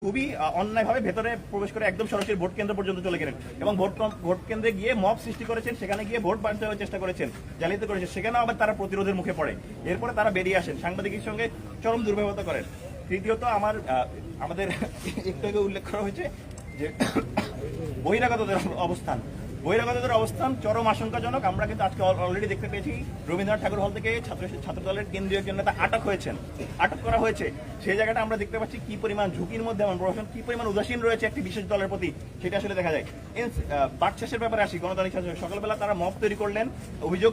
খুবই অন্যায়ভাবে ভেতরে প্রবেশ করে একদম সরাসরি ভোট কেন্দ্র পর্যন্ত চলে গেলেন এবং ভোট কেন্দ্রে গিয়ে মব সৃষ্টি করেছেন, সেখানে গিয়ে ভোট বাঁচানোর চেষ্টা করেছেন, জালিয়াতি করেছেন, সেখানেও আবার তারা প্রতিরোধের মুখে পড়ে। এরপরে তারা বেরিয়ে আসেন, সাংবাদিকের সঙ্গে চরম দুর্ব্যবহার করেন। তৃতীয়ত আমাদের একটু আগে উল্লেখ করা হয়েছে যে বহিরাগতদের অবস্থান চরম আশঙ্কাজনক। আমরা কিন্তু আজকে অলরেডি দেখতে পেয়েছি রবীন্দ্রনাথ ঠাকুর হল থেকে ছাত্র দলের কেন্দ্রীয় একজন নেতা আটক করা হয়েছে। সেই জায়গাটা আমরা দেখতে পাচ্ছি কি পরিমাণ ঝুঁকির মধ্যে এবং প্রশাসন কি পরিমাণ উদাসীন রয়েছে একটি বিশেষ দলের প্রতি, সেটা আসলে দেখা যায়। বাকচাষের ব্যাপারে আসি, গণতান্ত্রিক ছাত্র সকালবেলা তারা মব তৈরি করলেন, অভিযোগ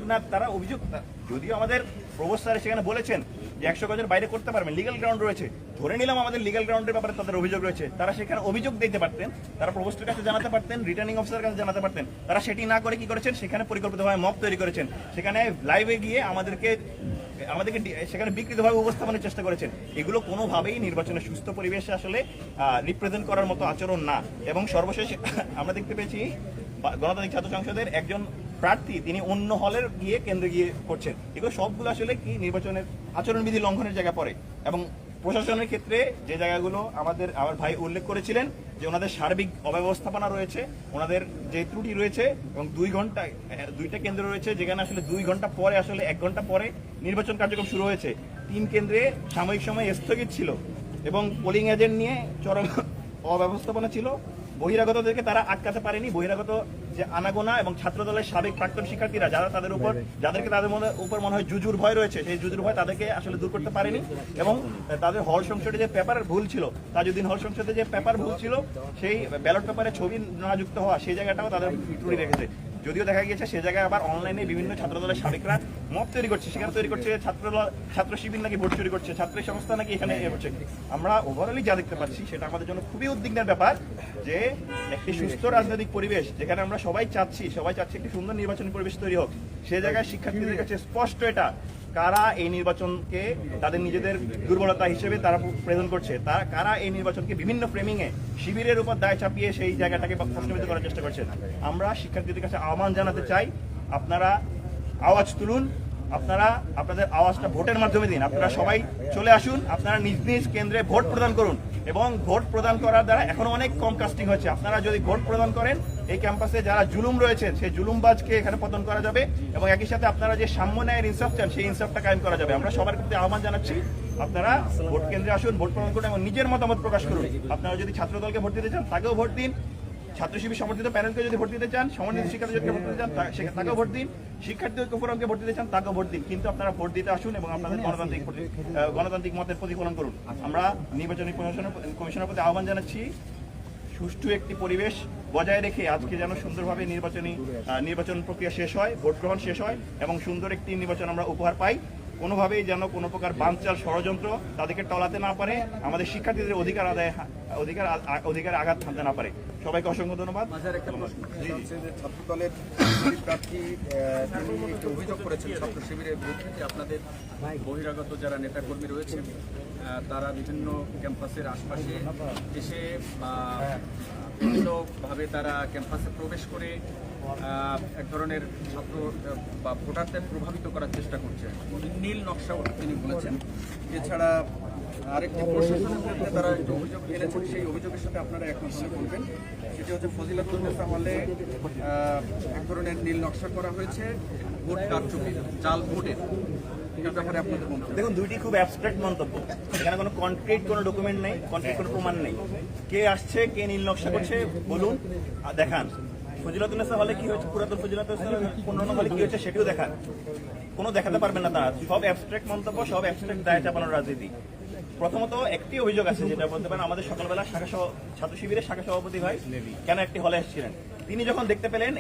যদিও আমাদের প্রভোস্ট স্যার সেখানে বলেছেন যে 100 গজের বাইরে করতে পারবেন, লিগ্যাল গ্রাউন্ড রয়েছে, ধরে নিলাম আমাদের লিগ্যাল গ্রাউন্ডের ব্যাপারে তাদের অভিযোগ রয়েছে, তারা সেখানে অভিযোগ দিতে পারতেন, তারা প্রভোস্টের কাছে জানাতে পারতেন, রিটার্নিং অফিসারের কাছে জানাতে পারতেন। তারা সেটি না করে কি করেছেন, সেখানে পরিকল্পিতভাবে মব তৈরি করেছেন, সেখানে লাইভে গিয়ে আমাদেরকে সেখানে বিকৃতভাবে উপস্থাপনের চেষ্টা করেছেন। এগুলো কোনোভাবেই নির্বাচনের সুস্থ পরিবেশে আসলে রিপ্রেজেন্ট করার মতো আচরণ না। এবং সর্বশেষ আমরা দেখতে পেয়েছি গণতান্ত্রিক ছাত্র সংসদের একজন প্রার্থী তিনি অন্য হলের গিয়ে কেন্দ্রে গিয়ে করছেন। এগুলো সবগুলো আসলে কি নির্বাচনের আচরণবিধি লঙ্ঘনের জায়গা পড়ে। এবং প্রশাসনের ক্ষেত্রে যে জায়গাগুলো আমার ভাই উল্লেখ করেছিলেন যে ওনাদের সার্বিক অব্যবস্থাপনা রয়েছে, ওনাদের যে ত্রুটি রয়েছে, এবং 2টা কেন্দ্র রয়েছে যেখানে আসলে 2 ঘন্টা পরে আসলে 1 ঘন্টা পরে নির্বাচন কার্যক্রম শুরু হয়েছে। 3 কেন্দ্রে সাময়িক সময় স্থগিত ছিল এবং পোলিং এজেন্ট নিয়ে চরম অব্যবস্থাপনা ছিল। বহিরাগতদেরকে তারা আটকাতে পারেনি। বহিরাগত যে আনাগোনা এবং ছাত্র দলের সাবেক প্রাক্তন শিক্ষার্থীরা যাদেরকে তাদের উপর মনে হয় জুজুর ভয় রয়েছে, সেই জুজুর ভয় তাদেরকে আসলে দূর করতে পারেনি। এবং তাদের হল সংসদে যে পেপার ভুল ছিল, তাজউদ্দিন হল সংসদে যে পেপার ভুল ছিল, সেই ব্যালট পেপারে ছবি না যুক্ত হওয়া, সেই জায়গাটাও তাদের ত্রুটি রেখেছে। যদিও দেখা গিয়েছে সে জায়গায় আবার অনলাইনে বিভিন্ন ছাত্র দলের সাবেকরা মত তৈরি করছে, সেখানে তৈরি করছে ছাত্র শিবির নাকি ভোট চুরি করছে, ছাত্র সংস্থা নাকি এখানে হচ্ছে। আমরা ওভারঅলি যা দেখতে পাচ্ছি সেটা আমাদের জন্য খুবই উদ্বিগ্নের ব্যাপার যে একটি সুস্থ রাজনৈতিক পরিবেশ যেখানে আমরা সবাই চাচ্ছি একটি সুন্দর নির্বাচনী পরিবেশ তৈরি হোক, সে জায়গায় শিক্ষার্থীদের কাছে স্পষ্ট এটা কারা এই নির্বাচনকে তাদের নিজেদের দুর্বলতা হিসেবে তারা প্রেজেন্ট করছে, কারা এই নির্বাচনকে বিভিন্ন ফ্রেমিং এ শিবিরের উপর দায় চাপিয়ে সেই জায়গাটাকে প্রশ্নবিদ্ধ করার চেষ্টা করছে। আমরা শিক্ষার্থীদের কাছে আহ্বান জানাতে চাই, আপনারা আওয়াজ তুলুন, আপনাদের আওয়াজটা ভোটের মাধ্যমে দিন। আপনারা সবাই চলে আসুন, আপনারা নিজ নিজ কেন্দ্রে ভোট প্রদান করুন। এবং ভোট প্রদান করার দ্বারা এখনো অনেক কম কাস্টিং হয়েছে। আপনারা যদি ভোট প্রদান করেন, এই ক্যাম্পাসে যারা জুলুম রয়েছে সেই জুলুমবাজকে এখানে পতন করা যাবে এবং একই সাথে আপনারা যে সাম্য ন্যায়ের ইনসাফ চান সেই ইনসাফটা কায়েম করা যাবে। আমরা সবার প্রতি আহ্বান জানাচ্ছি, আপনারা ভোট কেন্দ্রে আসুন, ভোট প্রদান করুন এবং নিজের মতামত প্রকাশ করুন। আপনারা যদি ছাত্র দলকে ভোট দিতে চান তাকেও ভোট দিন, ছাত্র শিবির সমর্থিত প্যানেলকে যদি ভোট দিতে চান, সমন্বিত শিক্ষার্থীদেরকে ভোট দিতে চান তাকেও ভোট দিন, শিক্ষার্থী ঐক্য ফোরামকে ভোট দিতে চান তাকেও ভোট দিন। কিন্তু আপনারা ভোট দিতে আসুন এবং আপনাদের গণতান্ত্রিক মতের প্রতিফলন করুন। আমরা নির্বাচনী কমিশনের প্রতি আহ্বান জানাচ্ছি, সুষ্ঠু একটি পরিবেশ বজায় রেখে আজকে যেন সুন্দরভাবে নির্বাচন প্রক্রিয়া শেষ হয়, ভোট গ্রহণ শেষ হয় এবং সুন্দর একটি নির্বাচন আমরা উপহার পাই। কোনোভাবেই যেন কোনো প্রকার বানচাল ষড়যন্ত্র তাদেরকে টলাতে না পারে, আমাদের শিক্ষার্থীদের অধিকার আঘাত হানতে না পারে। সবাইকে অসংখ্য ধন্যবাদ। ছাত্র দলের প্রার্থী তিনি একটি অভিযোগ করেছেন ছাত্র শিবিরের বিরুদ্ধে যে আপনাদের বহিরাগত যারা নেতাকর্মী রয়েছে তারা বিভিন্ন ক্যাম্পাসের আশপাশে এসে বিভিন্নভাবে তারা ক্যাম্পাসে প্রবেশ করে এক ধরনের ছাত্র বা ভোটারদের প্রভাবিত করার চেষ্টা করছে, নীল নকশা তিনি বলেছেন। এছাড়া আরেকটি প্রশাসনের বিরুদ্ধে তারা একটি অভিযোগ এনেছেন, সেই অভিযোগের সাথে আপনারা এখন মনে করবেন সেটি হচ্ছে ফজিলাতুন্নেসা হলে এক ধরনের নীল নকশা করা হয়েছে ভোট কারচুপি, জাল ভোটের। দেখুন, দুইটি খুব অ্যাবস্ট্রাক্ট মন্তব্য, এখানে কোনো কনক্রিট কোনো ডকুমেন্ট নেই, কনক্রিট কোনো প্রমাণ নেই। কে আসছে, কে নীল নকশা করছে বলুন, দেখান। ফজিলাতুন্নেসা হলে কি হয়েছে, পুরাতন ফজিলাতুন্নেসা 15 হলে কি হয়েছে সেটিও দেখান। কোনো দেখাতে পারবেন না তারা, সব অ্যাবস্ট্রাক্ট মন্তব্য, সব অ্যাবস্ট্রাক্ট দায় চাপানোর রাজনীতি। প্রথমত একটি অভিযোগ আছে যেটা বলতে পারেন, আমাদের সকালবেলা ছাত্র শিবিরের শাখা সভাপতি হয় কেন একটি হলে এসেছিলেন, তিনি যখন দেখতে পেলেন